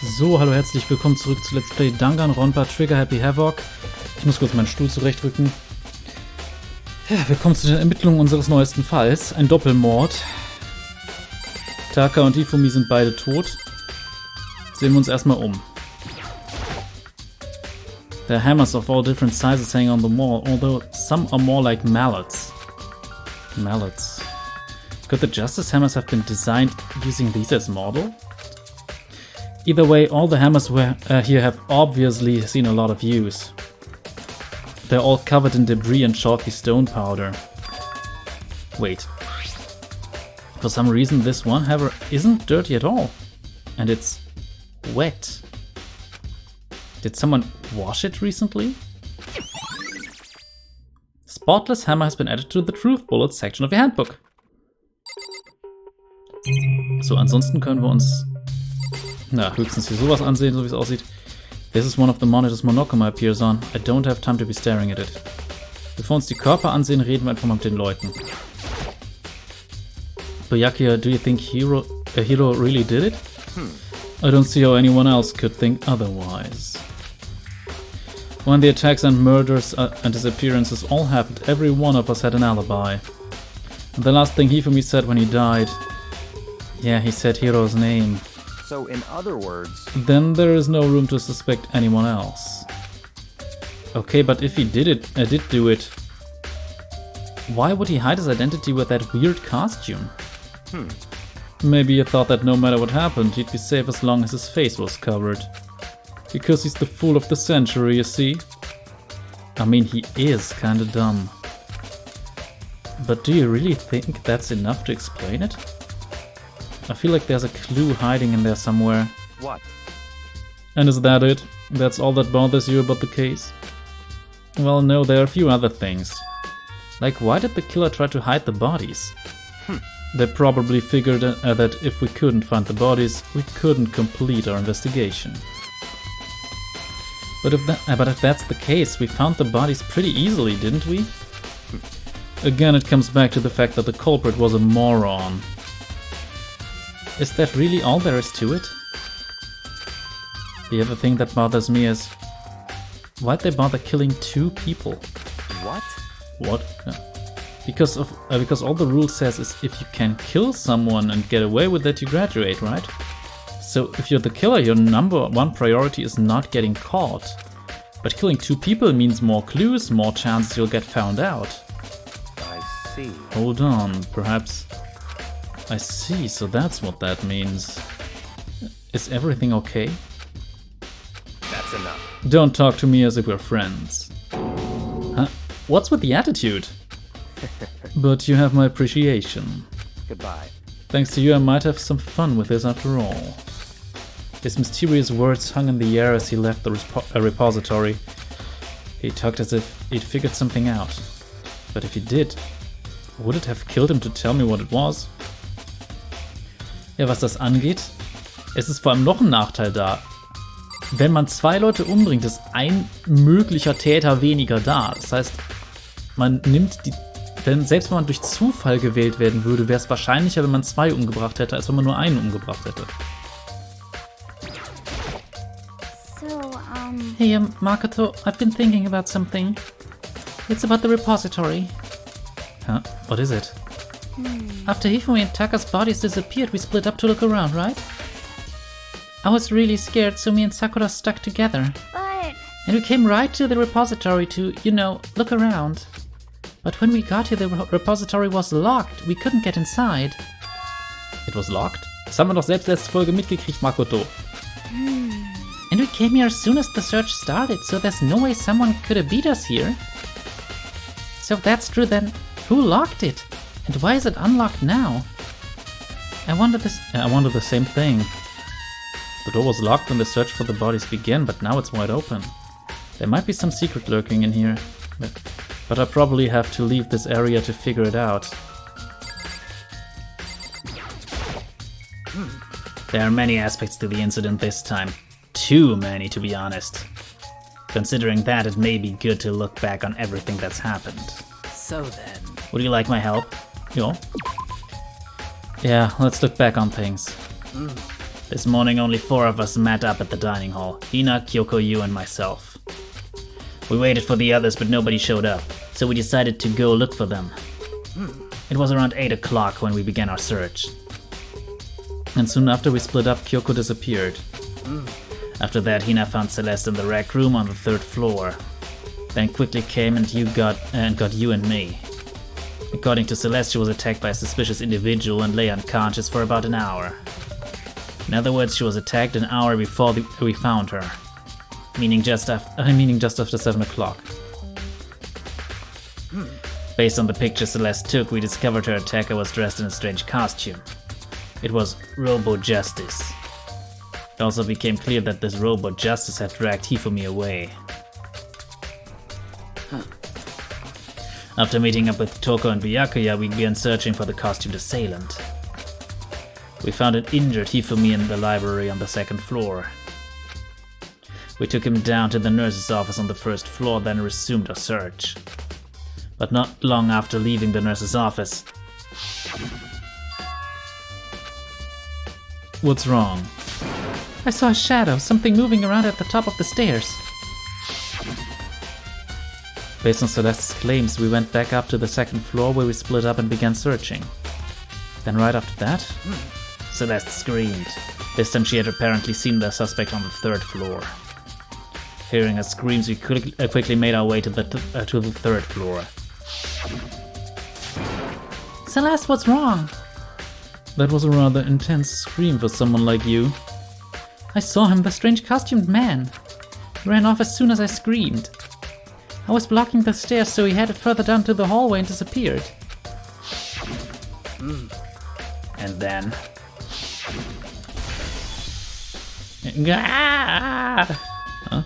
So, hallo, herzlich willkommen zurück zu Let's Play Danganronpa Trigger Happy Havoc. Ich muss kurz meinen Stuhl zurechtrücken. Ja, wir kommen zu den Ermittlungen unseres neuesten Falls. Ein Doppelmord. Taka und Hifumi sind beide tot. Sehen wir uns erstmal um. There are hammers of all different sizes hanging on the wall, although some are more like mallets. Mallets. Could the Justice hammers have been designed using these as model? Either way, all the hammers here have obviously seen a lot of use. They're all covered in debris and chalky stone powder. Wait. For some reason this one hammer isn't dirty at all. And it's wet. Did someone wash it recently? Spotless hammer has been added to the Truth Bullets section of your handbook. So, ansonsten können wir uns höchstens hier sowas ansehen, so wie es aussieht. This is one of the monitors Monokuma appears on. I don't have time to be staring at it. Bevor wir uns die Körper ansehen, reden wir einfach mal mit den Leuten. Byakuya, do you think Hiro really did it? I don't see how anyone else could think otherwise. When the attacks and murders and disappearances all happened, every one of us had an alibi. And the last thing Hifumi said when he died... Yeah, he said Hiro's name. So, in other words... Then there is no room to suspect anyone else. Okay, but if he did do it, why would he hide his identity with that weird costume? Maybe he thought that no matter what happened, he'd be safe as long as his face was covered. Because he's the fool of the century, you see? I mean, he is kinda dumb. But do you really think that's enough to explain it? I feel like there's a clue hiding in there somewhere. What? And is that it? That's all that bothers you about the case? Well, no, there are a few other things. Like, why did the killer try to hide the bodies? They probably figured that if we couldn't find the bodies, we couldn't complete our investigation. But if that's the case, we found the bodies pretty easily, didn't we? Again, it comes back to the fact that the culprit was a moron. Is that really all there is to it? The other thing that bothers me is... why'd they bother killing 2 people? What? What? Because all the rule says is if you can kill someone and get away with it, you graduate, right? So if you're the killer, your number 1 priority is not getting caught. But killing 2 people means more clues, more chances you'll get found out. I see. Hold on, perhaps... I see, so that's what that means. Is everything okay? That's enough. Don't talk to me as if we're friends. Huh? What's with the attitude? But you have my appreciation. Goodbye. Thanks to you, I might have some fun with this after all. His mysterious words hung in the air as he left the repository. He talked as if he'd figured something out. But if he did, would it have killed him to tell me what it was? Ja, was das angeht, es ist vor allem noch ein Nachteil da. Wenn man 2 Leute umbringt, ist ein möglicher Täter weniger da. Das heißt, man nimmt selbst wenn man durch Zufall gewählt werden würde, wäre es wahrscheinlicher, wenn man 2 umgebracht hätte, als wenn man nur einen umgebracht hätte. Hey, Makoto, I've been thinking about something. It's about the repository. Huh? What is it? After Hifumi and Taka's bodies disappeared, we split up to look around, right? I was really scared, so me and Sakura stuck together. But... And we came right to the repository to, you know, look around. But when we got here, the repository was locked. We couldn't get inside. It was locked? Das haben wir doch selbst letzte Folge mitgekriegt, Makoto. And we came here as soon as the search started, so there's no way someone could have beat us here. So if that's true, then who locked it? And why is it unlocked now? I wonder the same thing. The door was locked when the search for the bodies began, but now it's wide open. There might be some secret lurking in here, but I probably have to leave this area to figure it out. There are many aspects to the incident this time. Too many, to be honest. Considering that, it may be good to look back on everything that's happened. So then... Would you like my help? Yeah, let's look back on things. This morning only 4 of us met up at the dining hall. Hina, Kyoko, you, and myself. We waited for the others, but nobody showed up, so we decided to go look for them. It was around 8 o'clock when we began our search. And soon after we split up, Kyoko disappeared. After that, Hina found Celeste in the rec room on the 3rd floor. Then quickly came and got you and me. According to Celeste, she was attacked by a suspicious individual and lay unconscious for about an hour. In other words, she was attacked an hour before we found her. Meaning just after 7 o'clock. Based on the picture Celeste took, we discovered her attacker was dressed in a strange costume. It was Robo Justice. It also became clear that this Robo Justice had dragged Hifumi away. After meeting up with Toko and Byakuya, we began searching for the costumed assailant. We found an injured Hifumi in the library on the 2nd floor. We took him down to the nurse's office on the 1st floor, then resumed our search. But not long after leaving the nurse's office... What's wrong? I saw a shadow, something moving around at the top of the stairs. Based on Celeste's claims, we went back up to the 2nd floor where we split up and began searching. Then right after that, Celeste screamed. This time she had apparently seen the suspect on the 3rd floor. Hearing her screams, we quickly made our way to the 3rd floor. Celeste, what's wrong? That was a rather intense scream for someone like you. I saw him, the strange costumed man. He ran off as soon as I screamed. I was blocking the stairs, so he headed further down to the hallway and disappeared. And then... Huh?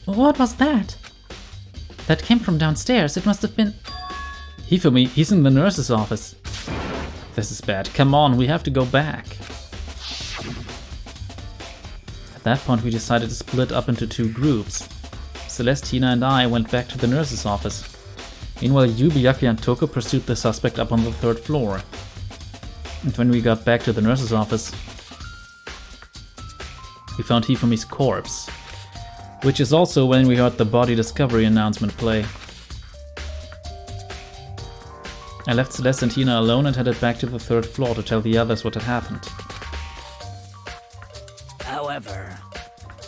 What was that? That came from downstairs. It must have been... Hifumi, he's in the nurse's office. This is bad. Come on, we have to go back. At that point, we decided to split up into 2 groups. Celeste, Hina, and I went back to the nurse's office. Meanwhile, you, Byakuya, and Toko pursued the suspect up on the 3rd floor. And when we got back to the nurse's office, we found Hifumi's corpse. Which is also when we heard the body discovery announcement play. I left Celeste and Hina alone and headed back to the 3rd floor to tell the others what had happened.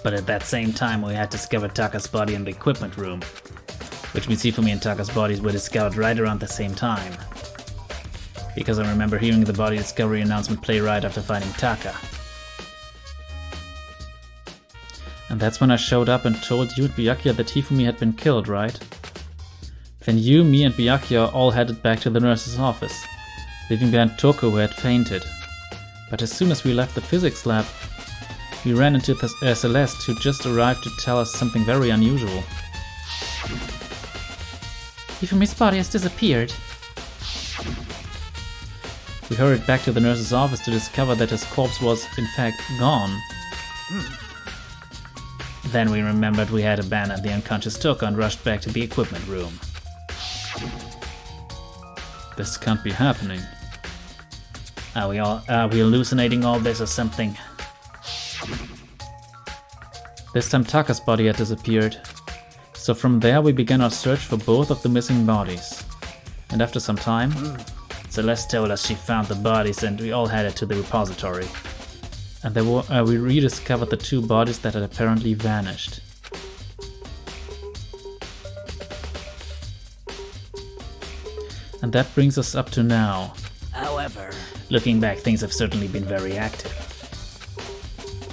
But at that same time we had discovered Taka's body in the equipment room. Which means Hifumi and Taka's bodies were discovered right around the same time. Because I remember hearing the body discovery announcement play right after finding Taka. And that's when I showed up and told you and Byakuya that Hifumi had been killed, right? Then you, me and Byakuya all headed back to the nurse's office, leaving behind Toko who had fainted. But as soon as we left the physics lab, we ran into Celeste, who just arrived to tell us something very unusual. Hifumi's body has disappeared. We hurried back to the nurse's office to discover that his corpse was, in fact, gone. Then we remembered we had abandoned the unconscious Toko and rushed back to the equipment room. This can't be happening. Are we hallucinating all this or something? This time Taka's body had disappeared. So from there we began our search for both of the missing bodies. And after some time, Celeste told us she found the bodies and we all headed to the repository. And there we rediscovered the 2 bodies that had apparently vanished. And that brings us up to now. However, looking back, things have certainly been very active.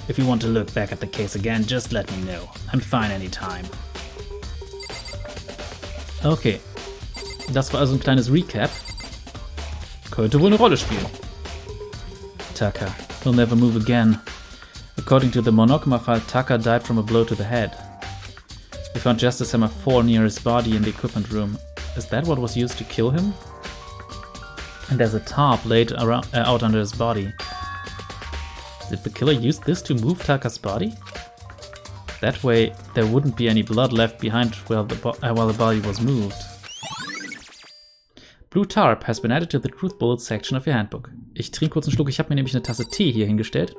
If you want to look back at the case again, just let me know. I'm fine anytime. Okay, das war also ein kleines Recap. Könnte wohl eine Rolle spielen. Taka will never move again. According to the Monokuma file, Taka died from a blow to the head. We found Justice Hammer 4 near his body in the equipment room. Is that what was used to kill him? And there's a tarp laid out under his body. Did the killer use this to move Taka's body? That way, there wouldn't be any blood left behind while the body was moved. Blue tarp has been added to the truth bullet section of your handbook. Ich trinke kurz einen Schluck. Ich habe mir nämlich eine Tasse Tee hier hingestellt.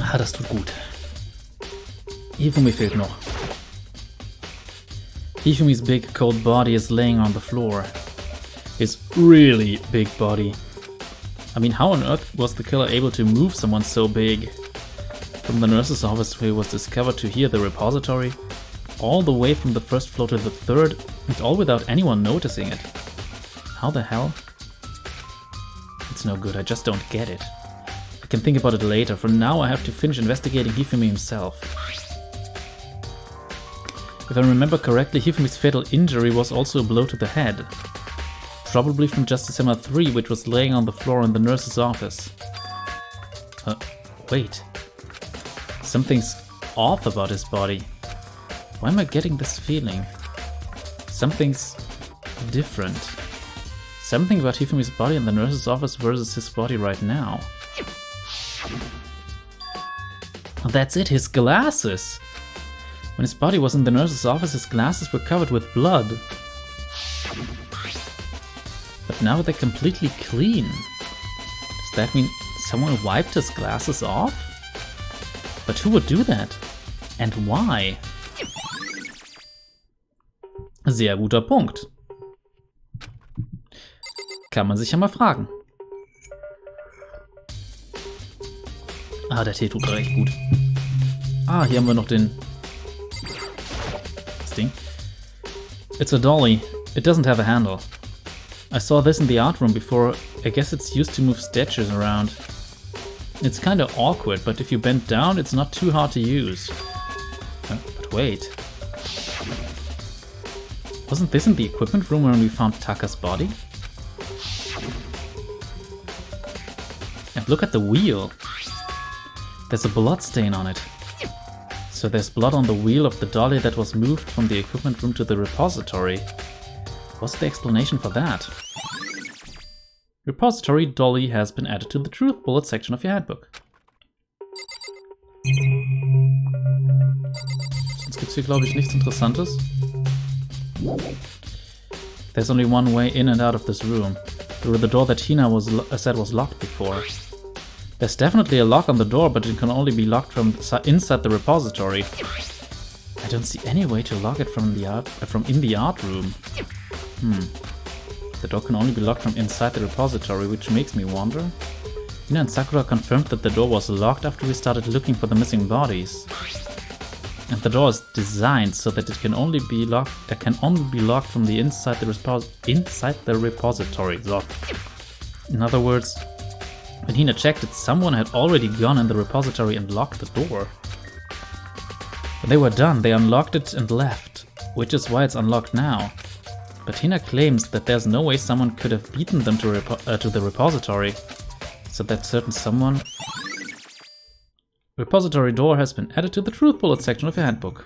Ah, das tut gut. Hifumi fehlt noch. Hifumi's big, cold body is laying on the floor. His really big body. I mean, how on earth was the killer able to move someone so big? From the nurse's office where he was discovered to here, the repository, all the way from the first floor to the third, and all without anyone noticing it. How the hell? It's no good, I just don't get it. I can think about it later. For now, I have to finish investigating Hifumi himself. If I remember correctly, Hifumi's fatal injury was also a blow to the head. Probably from Justice Hammer 3, which was laying on the floor in the nurse's office. Wait. Something's off about his body. Why am I getting this feeling? Something's different. Something about Hifumi's body in the nurse's office versus his body right now. Oh, that's it, his glasses! When his body was in the nurse's office, his glasses were covered with blood. But now they're completely clean. Does that mean someone wiped his glasses off? But who would do that? And why? Sehr guter Punkt. Kann man sich ja mal fragen. Ah, der Tee tut recht gut. Ah, hier haben wir noch das Ding. It's a dolly. It doesn't have a handle. I saw this in the art room before. I guess it's used to move statues around. It's kinda awkward, but if you bend down, it's not too hard to use. But wait. Wasn't this in the equipment room when we found Taka's body? And look at the wheel. There's a blood stain on it. So there's blood on the wheel of the dolly that was moved from the equipment room to the repository. What's the explanation for that? Repository dolly has been added to the truth bullet section of your handbook. Sonst gibt's hier, glaube ich, nichts Interessantes. There's only one way in and out of this room, through the door that Hina said was locked before. There's definitely a lock on the door, but it can only be locked from inside the repository. I don't see any way to lock it from in the art room. The door can only be locked from inside the repository, which makes me wonder. Hina and Sakura confirmed that the door was locked after we started looking for the missing bodies. And the door is designed so that it can only be locked. From the inside the repository. So, in other words, when Hina checked it, someone had already gone in the repository and locked the door. When they were done, they unlocked it and left, which is why it's unlocked now. But Hina claims that there's no way someone could have beaten them to the repository, so that certain someone... Repository door has been added to the truth bullet section of your handbook.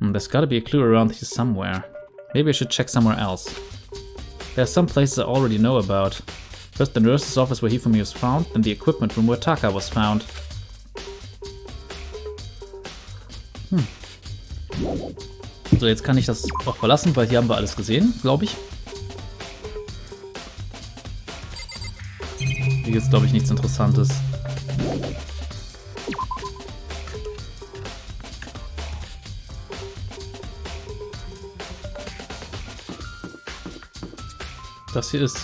There's gotta be a clue around here somewhere. Maybe I should check somewhere else. There are some places I already know about. First the nurse's office where Hifumi was found, then the equipment room where Taka was found. So, jetzt kann ich das auch verlassen, weil hier haben wir alles gesehen, glaube ich. Hier gibt's, glaube ich, nichts Interessantes. Das hier ist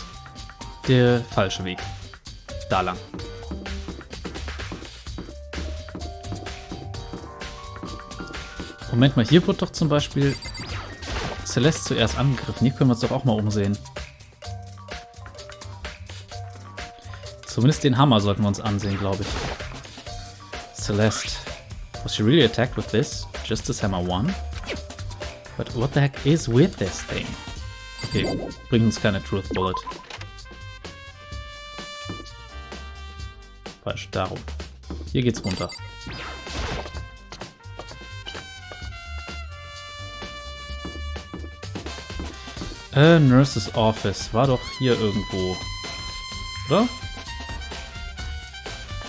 der falsche Weg. Da lang. Moment mal, hier wird doch zum Beispiel Celeste zuerst angegriffen. Hier können wir uns doch auch mal umsehen. Zumindest den Hammer sollten wir uns ansehen, glaube ich. Celeste. Was she really attacked with this? Just as Hammer 1? But what the heck is with this thing? Okay, bringt uns keine Truth Bullet. Falsch, darum. Hier geht's runter. Nurse's Office war doch hier irgendwo. Oder?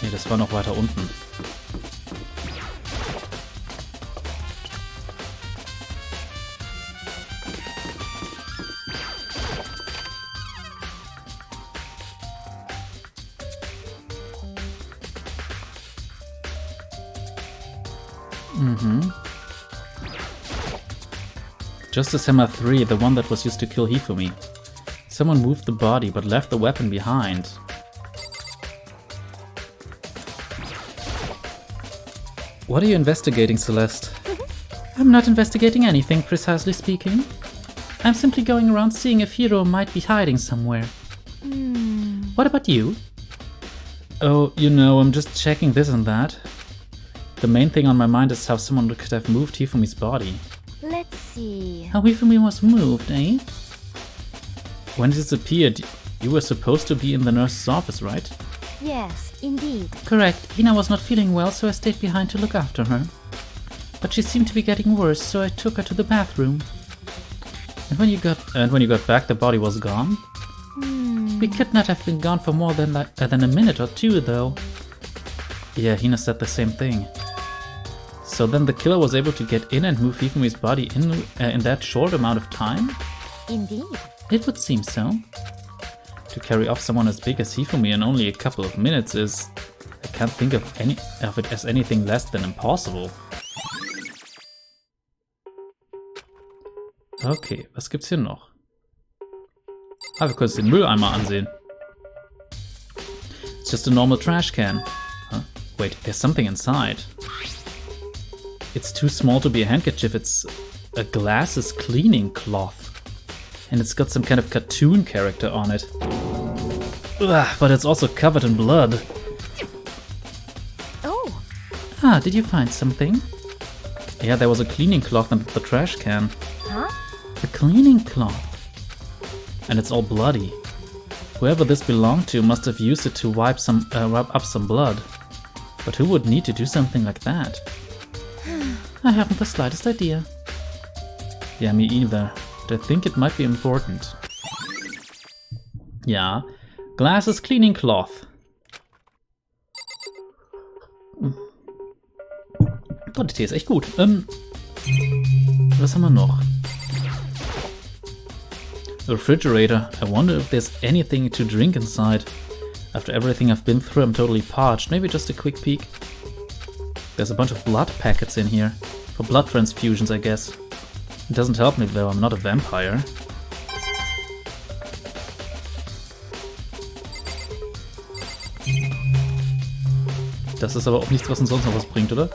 Nee, das war noch weiter unten. Justice Hammer 3, the one that was used to kill Hifumi. Someone moved the body but left the weapon behind. What are you investigating, Celeste? I'm not investigating anything, precisely speaking. I'm simply going around seeing if Hiro might be hiding somewhere. What about you? Oh, you know, I'm just checking this and that. The main thing on my mind is how someone could have moved Hifumi's body. Let's see. How Hifumi was moved, eh? When it disappeared, you were supposed to be in the nurse's office, right? Yes, indeed. Correct. Ina was not feeling well, so I stayed behind to look after her. But she seemed to be getting worse, so I took her to the bathroom. And when you got back, the body was gone? We could not have been gone for more than a minute or two, though. Yeah, Hina said the same thing. So then the killer was able to get in and move Hifumi's body in that short amount of time? Indeed. It would seem so. To carry off someone as big as Hifumi in only a couple of minutes is... I can't think of it as anything less than impossible. Okay, was gibt's hier noch? Ah, wir können uns den Mülleimer ansehen. It's just a normal trash can. Huh? Wait, there's something inside. It's too small to be a handkerchief, it's a glasses cleaning cloth. And it's got some kind of cartoon character on it. Ugh, but it's also covered in blood. Oh. Ah, did you find something? Yeah, there was a cleaning cloth in the trash can. Huh? A cleaning cloth. And it's all bloody. Whoever this belonged to must have used it to wipe rub up some blood. But who would need to do something like that? I haven't the slightest idea. Yeah, me either. But I think it might be important. Ja, glasses cleaning cloth. Oh, der Tee ist echt gut. Was haben wir noch? The refrigerator. I wonder if there's anything to drink inside. After everything I've been through, I'm totally parched. Maybe just a quick peek. There's a bunch of blood packets in here. For blood transfusions, I guess. It doesn't help me though, I'm not a vampire. Das ist aber auch nichts, was uns sonst noch was bringt, oder?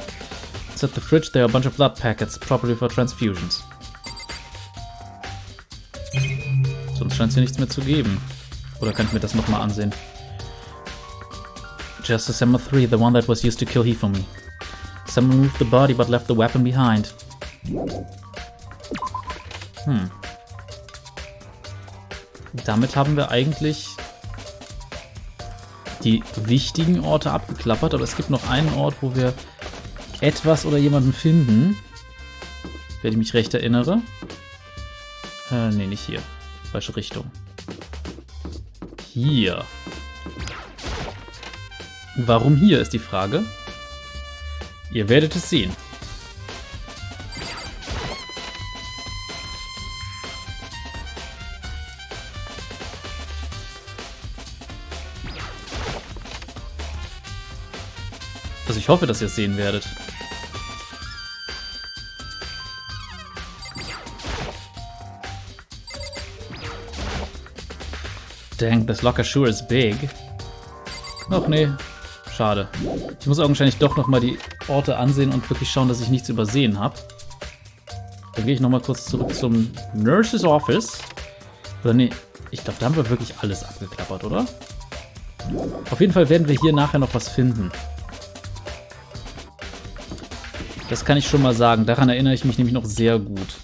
It's at the fridge, there are a bunch of blood packets, probably for transfusions. Sonst scheint es hier nichts mehr zu geben. Oder kann ich mir das nochmal ansehen? Justice Hammer 3, the one that was used to kill Hifumi. Someone moved the body but left the weapon behind. Damit haben wir eigentlich die wichtigen Orte abgeklappert, aber es gibt noch einen Ort, wo wir etwas oder jemanden finden. Wenn ich mich recht erinnere. Nee, nicht hier. Falsche Richtung. Hier. Warum hier, ist die Frage. Ihr werdet es sehen. Also ich hoffe, dass ihr es sehen werdet. Dang, this locker sure is big. Ach nee, schade. Ich muss augenscheinlich doch nochmal die Orte ansehen und wirklich schauen, dass ich nichts übersehen habe. Dann gehe ich nochmal kurz zurück zum Nurse's Office. Oder nee, ich glaube, da haben wir wirklich alles abgeklappert, oder? Auf jeden Fall werden wir hier nachher noch was finden. Das kann ich schon mal sagen. Daran erinnere ich mich nämlich noch sehr gut.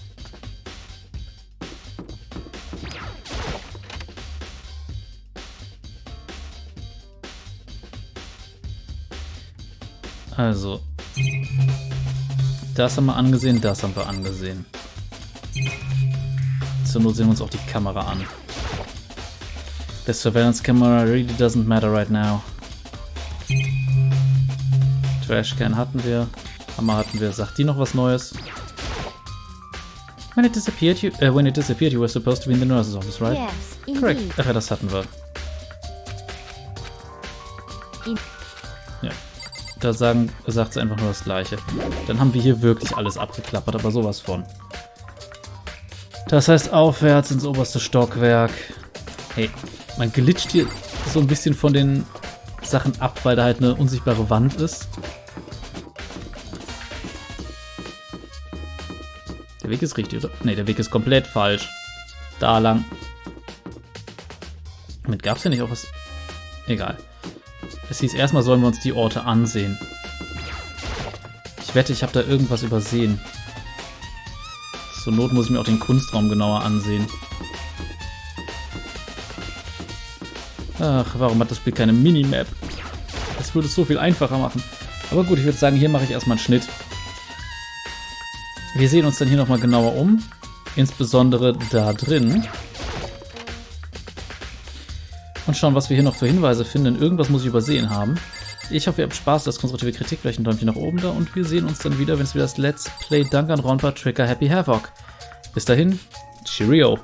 Also, das haben wir angesehen, das haben wir angesehen. Zur Not sehen wir uns auch die Kamera an. The surveillance camera really doesn't matter right now. Trashcan hatten wir. Hammer hatten wir. Sagt die noch was Neues? When it disappeared, you were supposed to be in the nurse's office, right? Yes, indeed. Correct. Ach ja, das hatten wir. Ja. Da sagt sie einfach nur das Gleiche. Dann haben wir hier wirklich alles abgeklappert, aber sowas von. Das heißt aufwärts ins oberste Stockwerk. Hey, man glitscht hier so ein bisschen von den Sachen ab, weil da halt eine unsichtbare Wand ist. Der Weg ist richtig, oder? Ne, der Weg ist komplett falsch. Da lang. Damit gab es ja nicht auch was... Egal. Es hieß, erstmal sollen wir uns die Orte ansehen. Ich wette, ich habe da irgendwas übersehen. Zur Not muss ich mir auch den Kunstraum genauer ansehen. Ach, warum hat das Spiel keine Minimap? Das würde es so viel einfacher machen. Aber gut, ich würde sagen, hier mache ich erstmal einen Schnitt. Wir sehen uns dann hier nochmal genauer um. Insbesondere da drin. Und schauen, was wir hier noch für Hinweise finden. Irgendwas muss ich übersehen haben. Ich hoffe, ihr habt Spaß. Lasst konstruktive Kritik, vielleicht ein Däumchen nach oben da. Und wir sehen uns dann wieder, wenn es wieder das Let's Play Danganronpa Trigger Happy Havoc. Bis dahin, Cheerio!